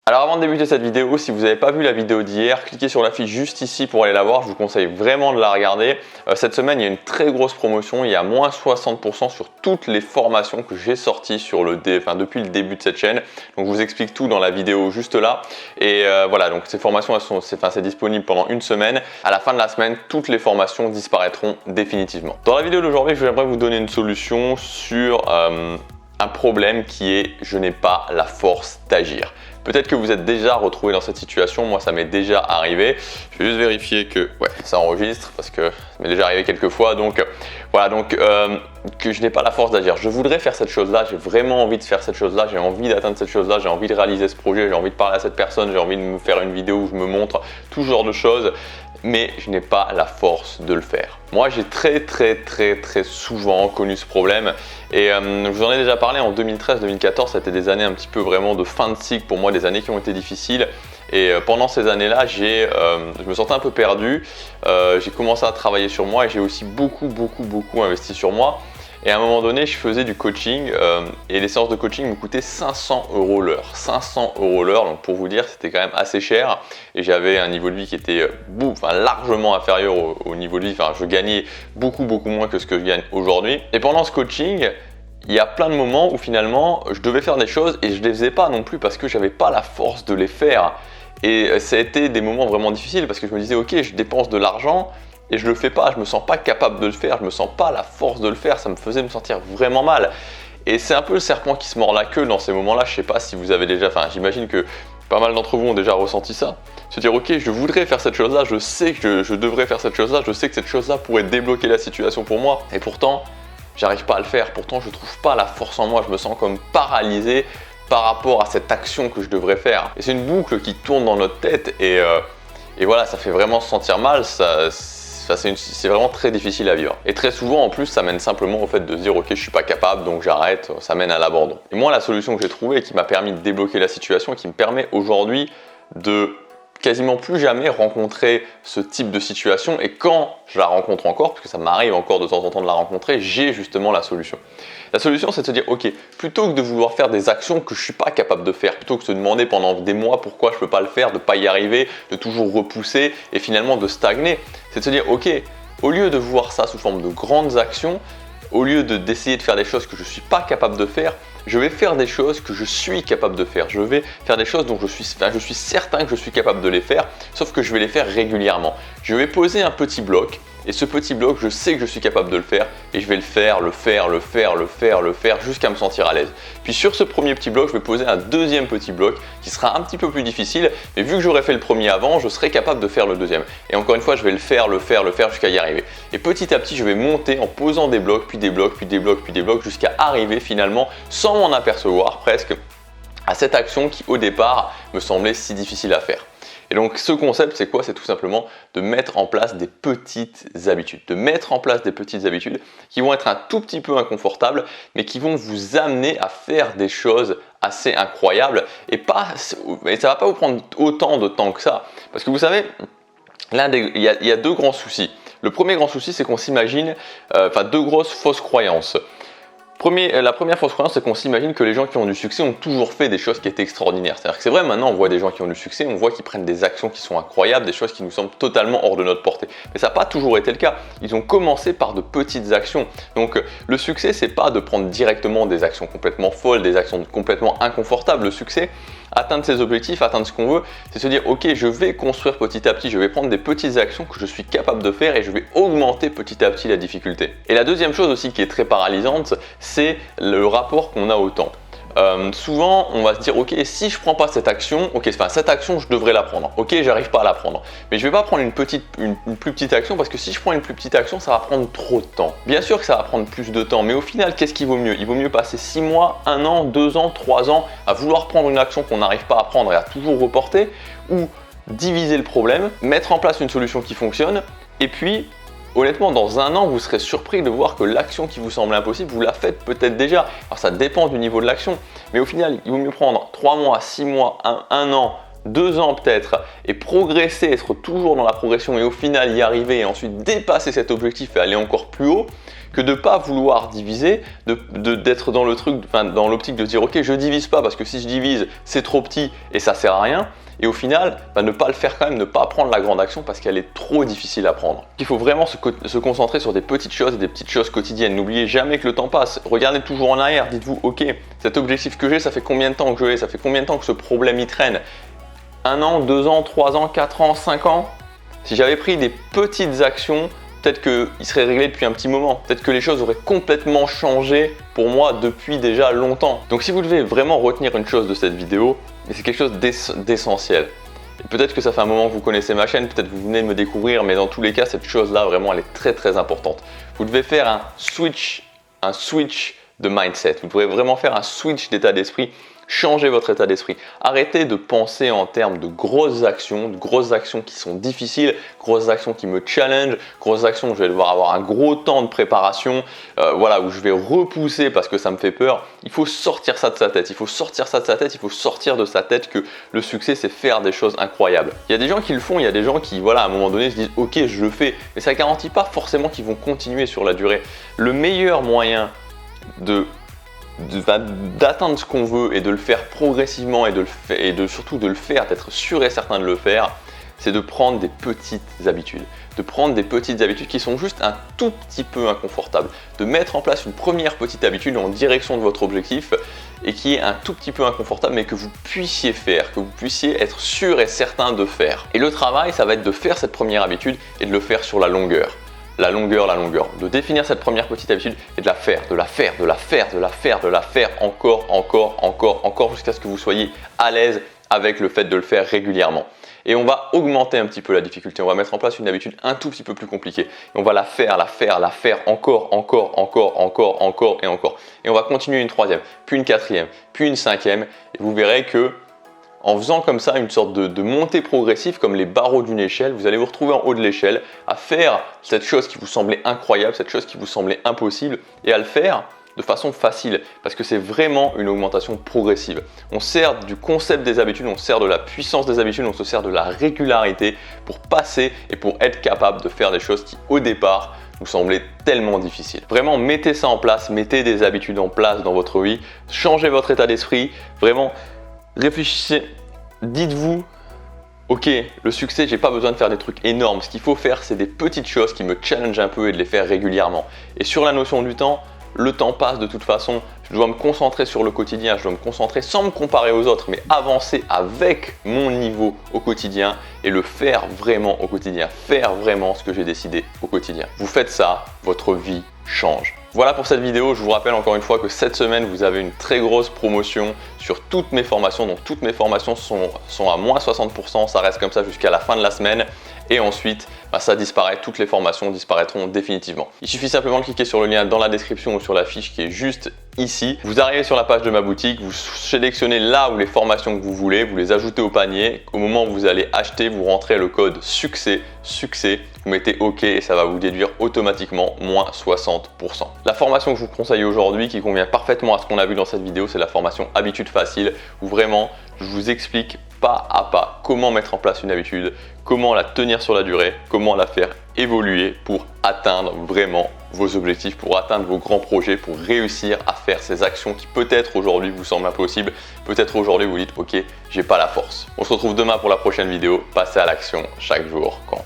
Alors avant de débuter cette vidéo, si vous n'avez pas vu la vidéo d'hier, cliquez sur la fiche juste ici pour aller la voir. Je vous conseille vraiment de la regarder. Cette semaine, il y a une très grosse promotion. Il y a moins 60% sur toutes les formations que j'ai sorties sur depuis le début de cette chaîne. Donc je vous explique tout dans la vidéo juste là. Et voilà, donc ces formations, c'est disponible pendant une semaine. À la fin de la semaine, toutes les formations disparaîtront définitivement. Dans la vidéo d'aujourd'hui, j'aimerais vous donner une solution sur un problème qui est « je n'ai pas la force d'agir ». Peut-être que vous êtes déjà retrouvé dans cette situation, moi ça m'est déjà arrivé. Je vais juste vérifier que ça enregistre parce que ça m'est déjà arrivé quelques fois. Donc voilà, que je n'ai pas la force d'agir. Je voudrais faire cette chose-là, j'ai vraiment envie de faire cette chose-là, j'ai envie d'atteindre cette chose-là, j'ai envie de réaliser ce projet, j'ai envie de parler à cette personne, j'ai envie de me faire une vidéo où je me montre, tout ce genre de choses. Mais je n'ai pas la force de le faire. Moi, j'ai très souvent connu ce problème et je vous en ai déjà parlé en 2013-2014, c'était des années un petit peu vraiment de fin de cycle pour moi, des années qui ont été difficiles. Et pendant ces années-là, je me sentais un peu perdu. J'ai commencé à travailler sur moi et j'ai aussi beaucoup investi sur moi. Et à un moment donné, je faisais du coaching et les séances de coaching me coûtaient 500 € l'heure. 500 € l'heure, donc pour vous dire, c'était quand même assez cher. Et j'avais un niveau de vie qui était largement inférieur au niveau de vie. Enfin, je gagnais beaucoup moins que ce que je gagne aujourd'hui. Et pendant ce coaching, il y a plein de moments où finalement, je devais faire des choses et je ne les faisais pas non plus parce que je n'avais pas la force de les faire. Et ça a été des moments vraiment difficiles parce que je me disais, ok, je dépense de l'argent, et je le fais pas, je me sens pas capable de le faire, je me sens pas la force de le faire, ça me faisait me sentir vraiment mal. Et c'est un peu le serpent qui se mord la queue dans ces moments-là. Je sais pas si vous avez déjà, j'imagine que pas mal d'entre vous ont déjà ressenti ça. Se dire ok, je voudrais faire cette chose-là, je sais que je devrais faire cette chose-là, je sais que cette chose-là pourrait débloquer la situation pour moi, et pourtant j'arrive pas à le faire, pourtant je trouve pas la force en moi, je me sens comme paralysé par rapport à cette action que je devrais faire. Et c'est une boucle qui tourne dans notre tête et voilà, ça fait vraiment se sentir mal. C'est vraiment très difficile à vivre. Et très souvent, en plus, ça mène simplement au fait de se dire « Ok, je suis pas capable, donc j'arrête », ça mène à l'abandon. Et moi, la solution que j'ai trouvée et qui m'a permis de débloquer la situation et qui me permet aujourd'hui de quasiment plus jamais rencontrer ce type de situation, et quand je la rencontre encore, parce que ça m'arrive encore de temps en temps de la rencontrer, j'ai justement la solution. La solution, c'est de se dire, ok, plutôt que de vouloir faire des actions que je ne suis pas capable de faire, plutôt que de se demander pendant des mois pourquoi je ne peux pas le faire, de ne pas y arriver, de toujours repousser et finalement de stagner, c'est de se dire, ok, au lieu de voir ça sous forme de grandes actions, au lieu d'essayer de faire des choses que je ne suis pas capable de faire, je vais faire des choses que je suis capable de faire. Je vais faire des choses dont je suis certain que je suis capable de les faire, sauf que je vais les faire régulièrement. Je vais poser un petit bloc, et ce petit bloc, je sais que je suis capable de le faire, et je vais le faire jusqu'à me sentir à l'aise. Puis sur ce premier petit bloc, je vais poser un deuxième petit bloc qui sera un petit peu plus difficile, mais vu que j'aurais fait le premier avant, je serai capable de faire le deuxième. Et encore une fois, je vais le faire jusqu'à y arriver. Et petit à petit, je vais monter en posant des blocs, puis des blocs, jusqu'à arriver finalement, sans m'en apercevoir presque, à cette action qui au départ me semblait si difficile à faire. Et donc ce concept, c'est quoi? C'est tout simplement de mettre en place des petites habitudes. De mettre en place des petites habitudes qui vont être un tout petit peu inconfortables, mais qui vont vous amener à faire des choses assez incroyables. Et ça ne va pas vous prendre autant de temps que ça. Parce que vous savez, il y a deux grands soucis. Le premier grand souci, c'est qu'on s'imagine, deux grosses fausses croyances. La première fausse croyance, c'est qu'on s'imagine que les gens qui ont du succès ont toujours fait des choses qui étaient extraordinaires. C'est-à-dire que c'est vrai, maintenant on voit des gens qui ont du succès, on voit qu'ils prennent des actions qui sont incroyables, des choses qui nous semblent totalement hors de notre portée. Mais ça n'a pas toujours été le cas. Ils ont commencé par de petites actions. Donc le succès, c'est pas de prendre directement des actions complètement folles, des actions complètement inconfortables. Le succès, atteindre ses objectifs, atteindre ce qu'on veut, c'est se dire ok, je vais construire petit à petit, je vais prendre des petites actions que je suis capable de faire et je vais augmenter petit à petit la difficulté. Et la deuxième chose aussi qui est très paralysante, c'est le rapport qu'on a au temps. Souvent on va se dire ok, si je prends pas cette action, cette action je devrais la prendre, ok, j'arrive pas à la prendre, mais je vais pas prendre une plus petite action parce que si je prends une plus petite action ça va prendre trop de temps. Bien sûr que ça va prendre plus de temps, mais au final qu'est-ce qui vaut mieux? Il vaut mieux passer 6 mois, 1 an, 2 ans, 3 ans à vouloir prendre une action qu'on n'arrive pas à prendre et à toujours reporter, ou diviser le problème, mettre en place une solution qui fonctionne, et puis honnêtement, dans 1 an, vous serez surpris de voir que l'action qui vous semble impossible, vous la faites peut-être déjà. Alors ça dépend du niveau de l'action, mais au final, il vaut mieux prendre 3 mois, 6 mois, 1 an, 2 ans peut-être, et progresser, être toujours dans la progression et au final y arriver et ensuite dépasser cet objectif et aller encore plus haut, que de ne pas vouloir diviser, d'être dans le truc, dans l'optique de dire ok, je divise pas parce que si je divise c'est trop petit et ça sert à rien. Et au final, ne pas le faire quand même, ne pas prendre la grande action parce qu'elle est trop difficile à prendre. Il faut vraiment se concentrer sur des petites choses et des petites choses quotidiennes. N'oubliez jamais que le temps passe. Regardez toujours en arrière, dites-vous ok, cet objectif que j'ai, ça fait combien de temps que je l'ai, ça fait combien de temps que ce problème y traîne? 1 an, 2 ans, 3 ans, 4 ans, 5 ans? Si j'avais pris des petites actions, peut-être qu'il serait réglé depuis un petit moment. Peut-être que les choses auraient complètement changé pour moi depuis déjà longtemps. Donc si vous devez vraiment retenir une chose de cette vidéo, c'est quelque chose d'essentiel. Peut-être que ça fait un moment que vous connaissez ma chaîne, peut-être que vous venez de me découvrir, mais dans tous les cas, cette chose-là, vraiment, elle est très très importante. Vous devez faire un switch de mindset. Vous devrez vraiment faire un switch d'état d'esprit. Changez votre état d'esprit. Arrêtez de penser en termes de grosses actions qui sont difficiles, grosses actions qui me challenge, grosses actions où je vais devoir avoir un gros temps de préparation, voilà, où je vais repousser parce que ça me fait peur. Il faut sortir ça de sa tête. Il faut sortir de sa tête que le succès, c'est faire des choses incroyables. Il y a des gens qui le font, il y a des gens qui, voilà, à un moment donné, se disent ok, je le fais, mais ça ne garantit pas forcément qu'ils vont continuer sur la durée. Le meilleur moyen d'atteindre ce qu'on veut et de le faire progressivement et surtout de le faire, d'être sûr et certain de le faire, c'est de prendre des petites habitudes. De prendre des petites habitudes qui sont juste un tout petit peu inconfortables. De mettre en place une première petite habitude en direction de votre objectif et qui est un tout petit peu inconfortable mais que vous puissiez faire, que vous puissiez être sûr et certain de faire. Et le travail, ça va être de faire cette première habitude et de le faire sur la longueur. La longueur, de définir cette première petite habitude et de la faire encore jusqu'à ce que vous soyez à l'aise avec le fait de le faire régulièrement. Et on va augmenter un petit peu la difficulté, on va mettre en place une habitude un tout petit peu plus compliquée. Et on va la faire encore et encore. Et on va continuer une troisième, puis une quatrième, puis une cinquième. Et vous verrez que en faisant comme ça une sorte de montée progressive comme les barreaux d'une échelle, vous allez vous retrouver en haut de l'échelle à faire cette chose qui vous semblait incroyable, cette chose qui vous semblait impossible et à le faire de façon facile parce que c'est vraiment une augmentation progressive. On sert du concept des habitudes, on sert de la puissance des habitudes, on se sert de la régularité pour passer et pour être capable de faire des choses qui au départ vous semblaient tellement difficiles. Vraiment mettez ça en place, mettez des habitudes en place dans votre vie, changez votre état d'esprit, vraiment réfléchissez, dites-vous ok, le succès, j'ai pas besoin de faire des trucs énormes. Ce qu'il faut faire, c'est des petites choses qui me challengent un peu et de les faire régulièrement. Et sur la notion du temps, le temps passe de toute façon. Je dois me concentrer sur le quotidien, je dois me concentrer sans me comparer aux autres, mais avancer avec mon niveau au quotidien et le faire vraiment au quotidien. Faire vraiment ce que j'ai décidé au quotidien. Vous faites ça, votre vie change. Voilà pour cette vidéo, je vous rappelle encore une fois que cette semaine vous avez une très grosse promotion sur toutes mes formations, donc toutes mes formations sont à moins 60%, ça reste comme ça jusqu'à la fin de la semaine et ensuite ça disparaît, toutes les formations disparaîtront définitivement. Il suffit simplement de cliquer sur le lien dans la description ou sur la fiche qui est juste ici. Vous arrivez sur la page de ma boutique, vous sélectionnez là où les formations que vous voulez, vous les ajoutez au panier. Au moment où vous allez acheter, vous rentrez le code succès, vous mettez OK et ça va vous déduire automatiquement moins 60%. La formation que je vous conseille aujourd'hui qui convient parfaitement à ce qu'on a vu dans cette vidéo, c'est la formation Habitude Facile où vraiment je vous explique pas à pas comment mettre en place une habitude, comment la tenir sur la durée, comment la faire évoluer pour atteindre vraiment vos objectifs, pour atteindre vos grands projets, pour réussir à faire ces actions qui peut-être aujourd'hui vous semblent impossibles, peut-être aujourd'hui vous dites ok, j'ai pas la force. On se retrouve demain pour la prochaine vidéo, passez à l'action chaque jour quand